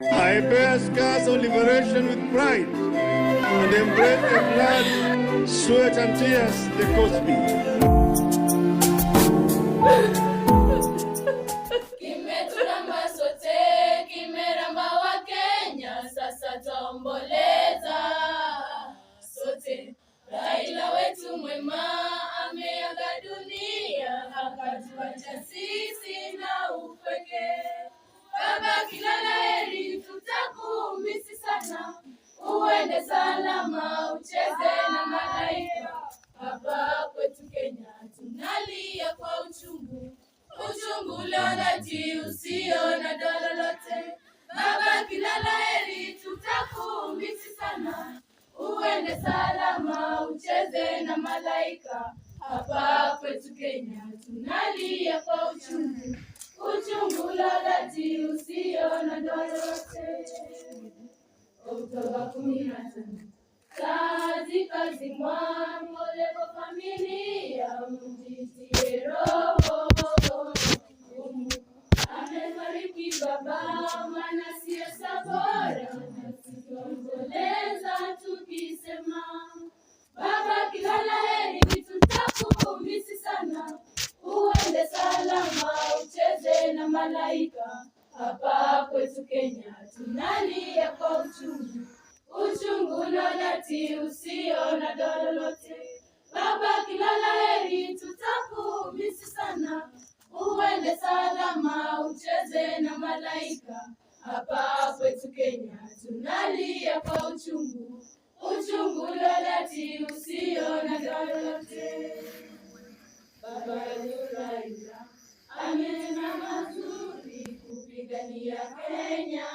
I bear scars of liberation with pride and embrace the blood, sweat and tears they cost me. Kimeturamba sote, kimeramba wa Kenya, sasa taomboleza sote. Raila wetu mwema ameaga dunia, akatuacha sisi na upweke. Baba kilala heri, tutakumisi sana, uende salama, ucheze na malaika. Hapa kwetu Kenya tunalia kwa uchungu, uchungu dhati usio na doa lolote. Baba kilala heri, tutakumisi sana, uende salama, ucheze na malaika. Hapa kwetu Kenya tunalia kwa uchungu, uchungu dhati usio na doa lolote. Oktoba 15 kazi mwamole kwa familia, mjitie roho. Amefariki baba, mwanasiasa bora, tukiomboleza tukisema baba kilala heri, tutakumisi sana, uende salama, ucheze na malaika. Hapa kwetu Kenya tunalia kwa uchungu, uchungu dhati usio na doa lolote. Baba kilala heri, tutakumisi sana, uende salama, ucheze na malaika. Hapa kwetu Kenya tunalia kwa uchungu, uchungu dhati usio na doa lolote. Baba Raila amenena mazuri kupigania Kenya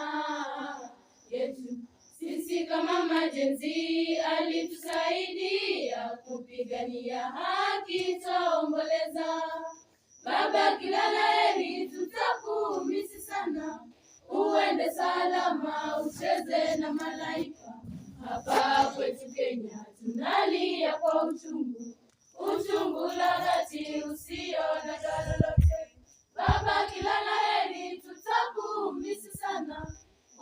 yetu. Sisi kama majenzi alitusaidia kupigania haki, taomboleza. Baba kilala heri, tutakumisi sana, uende salama, ucheze na malaika. Hapa kwetu Kenya tunalia kwa uchungu, uchungu dhati usio na doa lolote. Baba kilala heri, tutakumisi sana,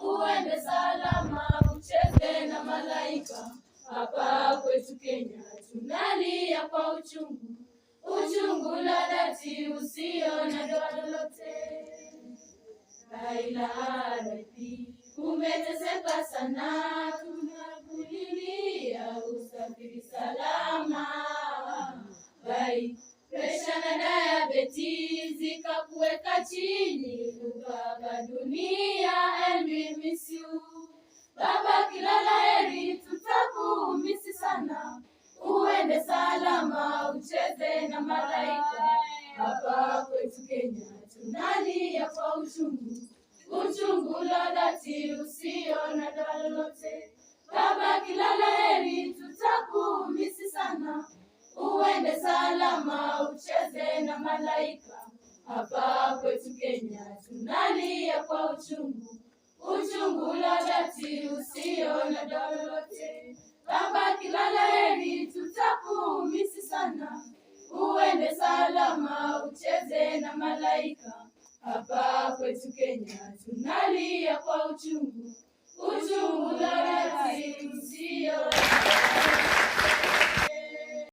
uende salama, ucheze na malaika. Hapa kwetu Kenya tunalia kwa uchungu, uchungu dhati usio na doa lolote. Raila RIP, umeteseka sana, tunakulilia usafiri salama. Presha na diabetes zikakuweka chini, ukaaga dunia, and we miss you. Baba kilala heri, tutakumisi sana, uende salama, ucheze na malaika. Hapa kwetu Kenya tunalia kwa uchungu, uchungu dhati usio na doa lolote. Baba kilala heri, tutakumisi sana, uende salama, ucheze na malaika. Hapa kwetu Kenya tunalia kwa uchungu, uchungu dhati usio na doa lolote. Baba kilala heri, tutakumisi sana, uende salama, ucheze na malaika. Hapa kwetu Kenya tunalia kwa uchungu, uchungu dhati usio na doa lolote.